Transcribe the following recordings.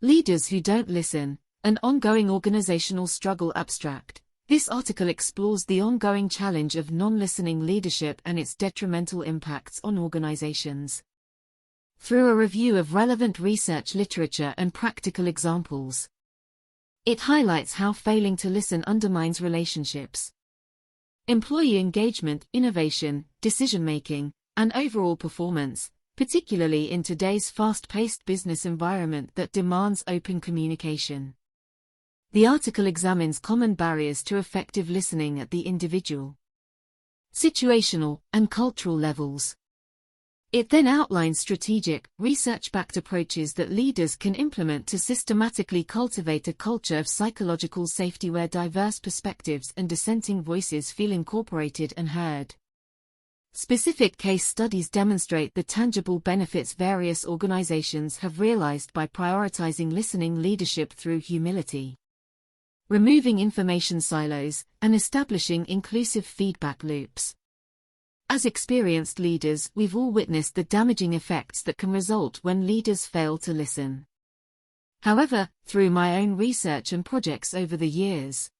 Leaders who don't listen, an ongoing organizational struggle abstract. This article explores the ongoing challenge of non-listening leadership and its detrimental impacts on organizations. Through a review of relevant research literature and practical examples, it highlights how failing to listen undermines relationships, employee engagement, innovation, decision-making, and overall performance, particularly in today's fast-paced business environment that demands open communication. The article examines common barriers to effective listening at the individual, situational, and cultural levels. It then outlines strategic, research-backed approaches that leaders can implement to systematically cultivate a culture of psychological safety where diverse perspectives and dissenting voices feel incorporated and heard. Specific case studies demonstrate the tangible benefits various organizations have realized by prioritizing listening leadership through humility, removing information silos, and establishing inclusive feedback loops. As experienced leaders, we've all witnessed the damaging effects that can result when leaders fail to listen. However, through my own research and projects over the years,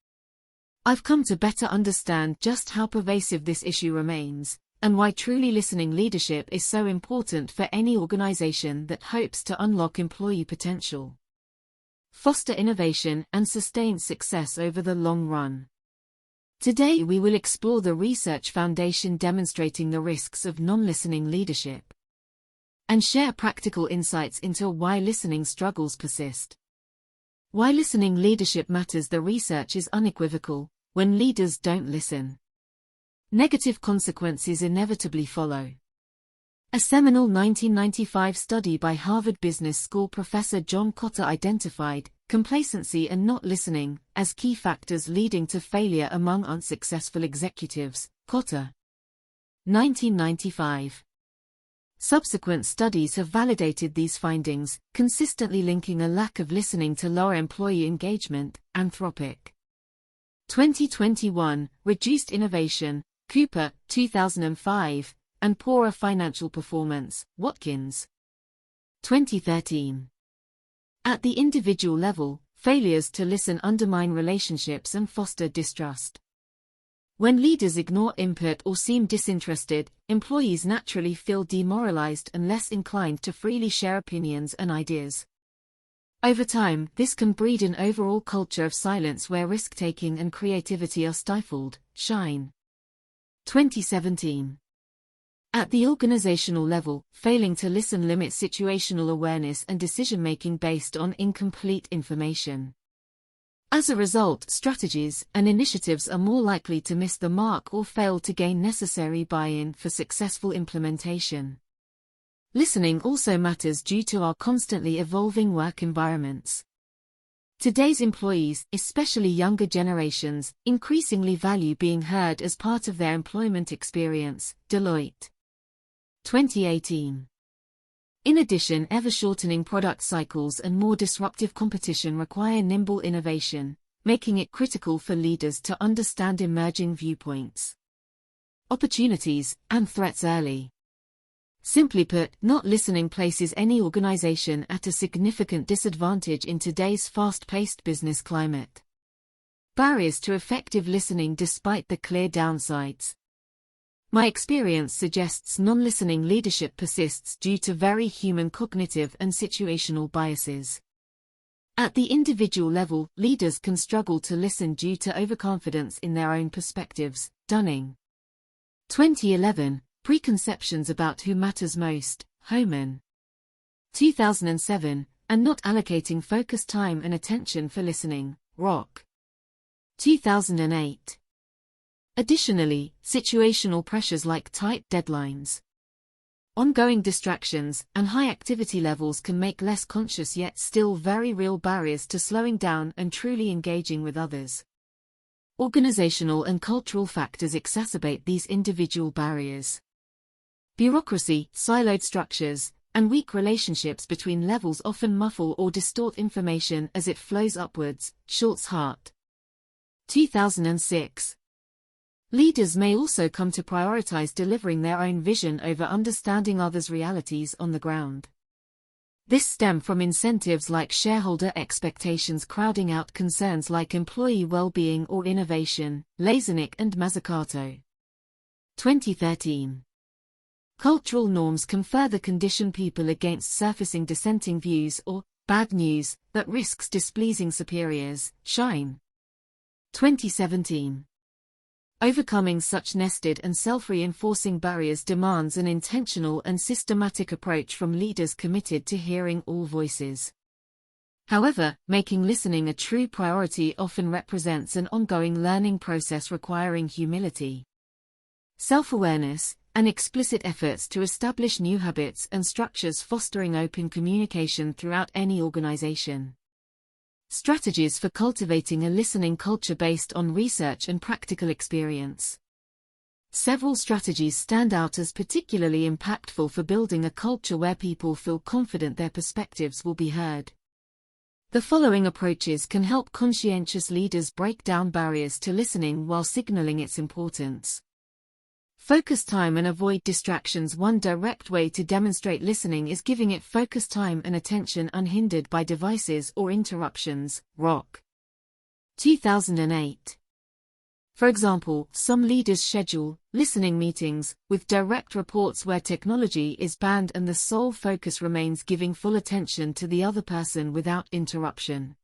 I've come to better understand just how pervasive this issue remains, and why truly listening leadership is so important for any organization that hopes to unlock employee potential, foster innovation, and sustain success over the long run. Today we will explore the research foundation demonstrating the risks of non-listening leadership, and share practical insights into why listening struggles persist. Why listening leadership matters. The research is unequivocal: when leaders don't listen, negative consequences inevitably follow. A seminal 1995 study by Harvard Business School professor John Kotter identified complacency and not listening as key factors leading to failure among unsuccessful executives. Kotter, 1995. Subsequent studies have validated these findings, consistently linking a lack of listening to lower employee engagement. Anthropic, 2021, reduced innovation. Cooper, 2005, and poorer financial performance. Watkins, 2013. At the individual level, failures to listen undermine relationships and foster distrust. When leaders ignore input or seem disinterested, employees naturally feel demoralized and less inclined to freely share opinions and ideas. Over time, this can breed an overall culture of silence where risk-taking and creativity are stifled. Shine, 2017. At the organizational level, failing to listen limits situational awareness and decision-making based on incomplete information. As a result, strategies and initiatives are more likely to miss the mark or fail to gain necessary buy-in for successful implementation. Listening also matters due to our constantly evolving work environments. Today's employees, especially younger generations, increasingly value being heard as part of their employment experience. Deloitte, 2018. In addition, ever-shortening product cycles and more disruptive competition require nimble innovation, making it critical for leaders to understand emerging viewpoints, opportunities, and threats early. Simply put, not listening places any organization at a significant disadvantage in today's fast-paced business climate. Barriers to effective listening despite the clear downsides. My experience suggests non-listening leadership persists due to very human cognitive and situational biases. At the individual level, leaders can struggle to listen due to overconfidence in their own perspectives. Dunning, 2011. Preconceptions about who matters most. Homan, 2007, and not allocating focused time and attention for listening. Rock, 2008. Additionally, situational pressures like tight deadlines, ongoing distractions, and high activity levels can make less conscious yet still very real barriers to slowing down and truly engaging with others. Organizational and cultural factors exacerbate these individual barriers. Bureaucracy, siloed structures, and weak relationships between levels often muffle or distort information as it flows upwards. Schultz Hart, 2006. Leaders may also come to prioritize delivering their own vision over understanding others' realities on the ground. This stemmed from incentives like shareholder expectations crowding out concerns like employee well-being or innovation. Lazarnik and Mazzucato. 2013. Cultural norms can further condition people against surfacing dissenting views or bad news that risks displeasing superiors. Shine. 2017. Overcoming such nested and self-reinforcing barriers demands an intentional and systematic approach from leaders committed to hearing all voices. However, making listening a true priority often represents an ongoing learning process requiring humility, self-awareness, and explicit efforts to establish new habits and structures fostering open communication throughout any organization. Strategies for cultivating a listening culture based on research and practical experience. Several strategies stand out as particularly impactful for building a culture where people feel confident their perspectives will be heard. The following approaches can help conscientious leaders break down barriers to listening while signaling its importance. Focus time and avoid distractions. One direct way to demonstrate listening is giving it focused time and attention unhindered by devices or interruptions. Rock. 2008. For example, some leaders schedule listening meetings with direct reports where technology is banned and the sole focus remains giving full attention to the other person without interruption.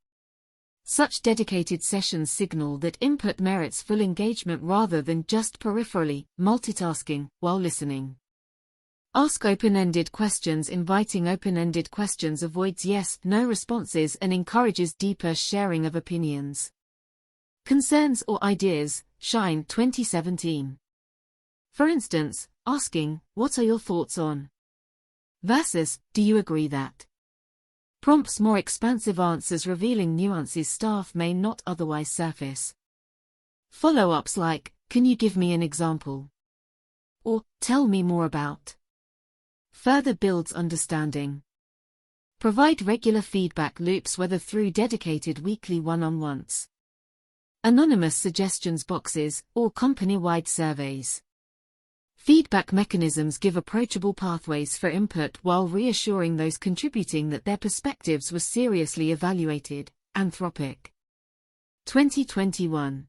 Such dedicated sessions signal that input merits full engagement rather than just peripherally multitasking while listening. Ask open-ended questions. Inviting open-ended questions avoids yes/no responses and encourages deeper sharing of opinions, concerns or ideas. Shine 2017. For instance, asking, "What are your thoughts on?" versus, "Do you agree that?" prompts more expansive answers revealing nuances staff may not otherwise surface. Follow-ups like, "Can you give me an example?" or "Tell me more about." further builds understanding. Provide regular feedback loops whether through dedicated weekly one-on-ones, anonymous suggestions boxes, or company-wide surveys. Feedback mechanisms give approachable pathways for input while reassuring those contributing that their perspectives were seriously evaluated. Anthropic. 2021.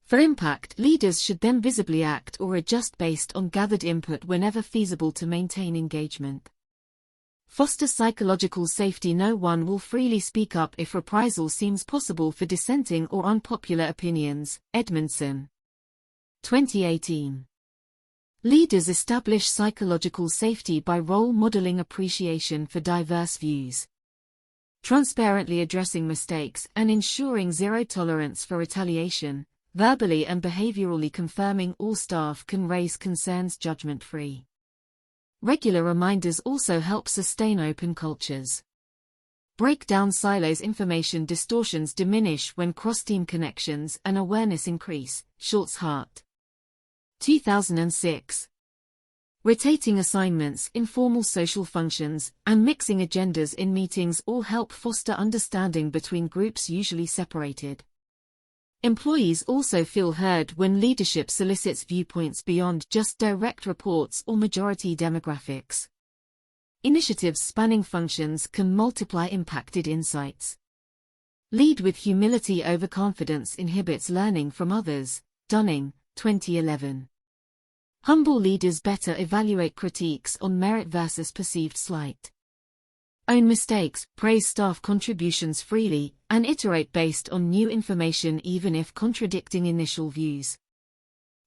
For impact, leaders should then visibly act or adjust based on gathered input whenever feasible to maintain engagement. Foster psychological safety. No one will freely speak up if reprisal seems possible for dissenting or unpopular opinions. Edmondson. 2018. Leaders establish psychological safety by role modeling appreciation for diverse views, transparently addressing mistakes and ensuring zero tolerance for retaliation, verbally and behaviorally confirming all staff can raise concerns judgment-free. Regular reminders also help sustain open cultures. Break down silos. Information distortions diminish when cross-team connections and awareness increase. Schultz-Hart. 2006. Rotating assignments, informal social functions, and mixing agendas in meetings all help foster understanding between groups usually separated. Employees also feel heard when leadership solicits viewpoints beyond just direct reports or majority demographics. Initiatives spanning functions can multiply impacted insights. Lead with humility. Overconfidence inhibits learning from others. Dunning, 2011. Humble leaders better evaluate critiques on merit versus perceived slight. Own mistakes, praise staff contributions freely, and iterate based on new information even if contradicting initial views.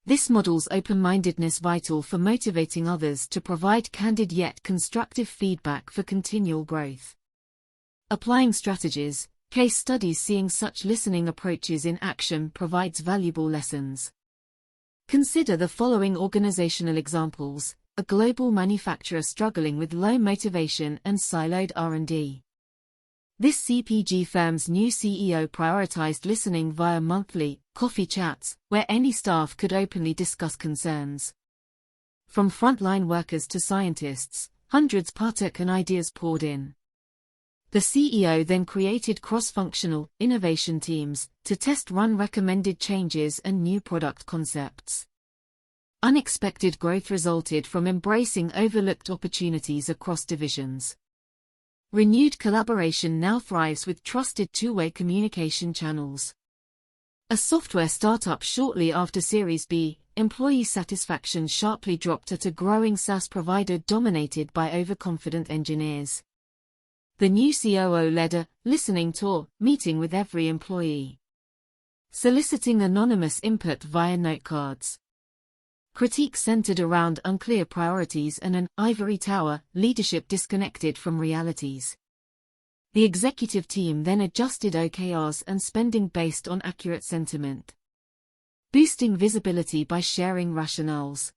This models open-mindedness, vital for motivating others to provide candid yet constructive feedback for continual growth. Applying strategies, case studies. Seeing such listening approaches in action provides valuable lessons. Consider the following organizational examples: a global manufacturer struggling with low motivation and siloed R&D. This CPG firm's new CEO prioritized listening via monthly coffee chats, where any staff could openly discuss concerns. From frontline workers to scientists, hundreds partook and ideas poured in. The CEO then created cross-functional innovation teams to test run recommended changes and new product concepts. Unexpected growth resulted from embracing overlooked opportunities across divisions. Renewed collaboration now thrives with trusted two-way communication channels. A software startup shortly after Series B, employee satisfaction sharply dropped at a growing SaaS provider dominated by overconfident engineers. The new COO led a listening tour meeting with every employee, soliciting anonymous input via notecards. Critique centered around unclear priorities and an ivory tower leadership disconnected from realities. The executive team then adjusted OKRs and spending based on accurate sentiment, boosting visibility by sharing rationales.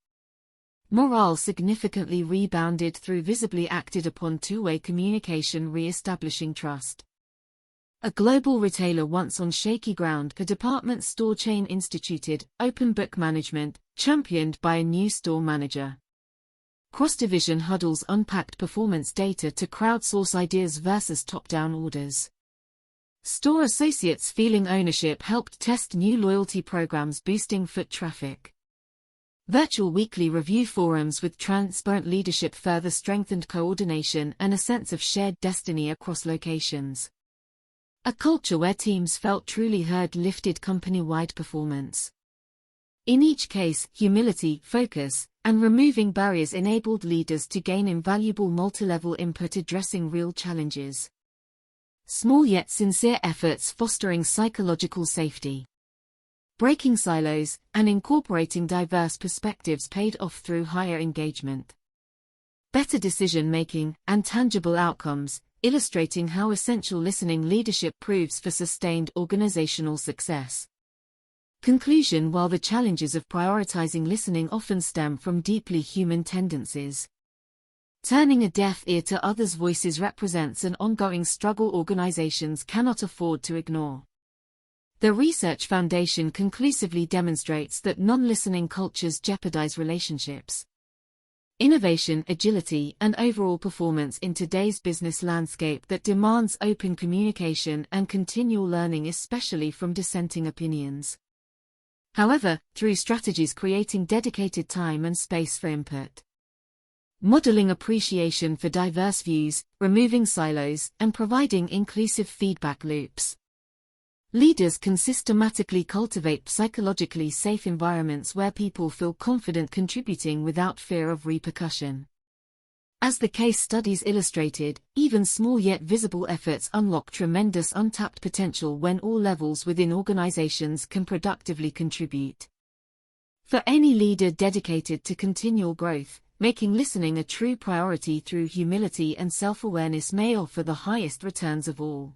Morale significantly rebounded through visibly acted upon two-way communication, re-establishing trust. A global retailer once on shaky ground, a department store chain instituted open book management, championed by a new store manager. Cross-division huddles unpacked performance data to crowdsource ideas versus top-down orders. Store associates feeling ownership helped test new loyalty programs, boosting foot traffic. Virtual weekly review forums with transparent leadership further strengthened coordination and a sense of shared destiny across locations. A culture where teams felt truly heard lifted company-wide performance. In each case, humility, focus, and removing barriers enabled leaders to gain invaluable multi-level input addressing real challenges. Small yet sincere efforts fostering psychological safety, breaking silos, and incorporating diverse perspectives paid off through higher engagement, better decision-making, and tangible outcomes, illustrating how essential listening leadership proves for sustained organizational success. Conclusion: while the challenges of prioritizing listening often stem from deeply human tendencies, turning a deaf ear to others' voices represents an ongoing struggle organizations cannot afford to ignore. The research foundation conclusively demonstrates that non-listening cultures jeopardize relationships, innovation, agility, and overall performance in today's business landscape that demands open communication and continual learning, especially from dissenting opinions. However, through strategies creating dedicated time and space for input, modeling appreciation for diverse views, removing silos, and providing inclusive feedback loops, leaders can systematically cultivate psychologically safe environments where people feel confident contributing without fear of repercussion. As the case studies illustrated, even small yet visible efforts unlock tremendous untapped potential when all levels within organizations can productively contribute. For any leader dedicated to continual growth, making listening a true priority through humility and self-awareness may offer the highest returns of all.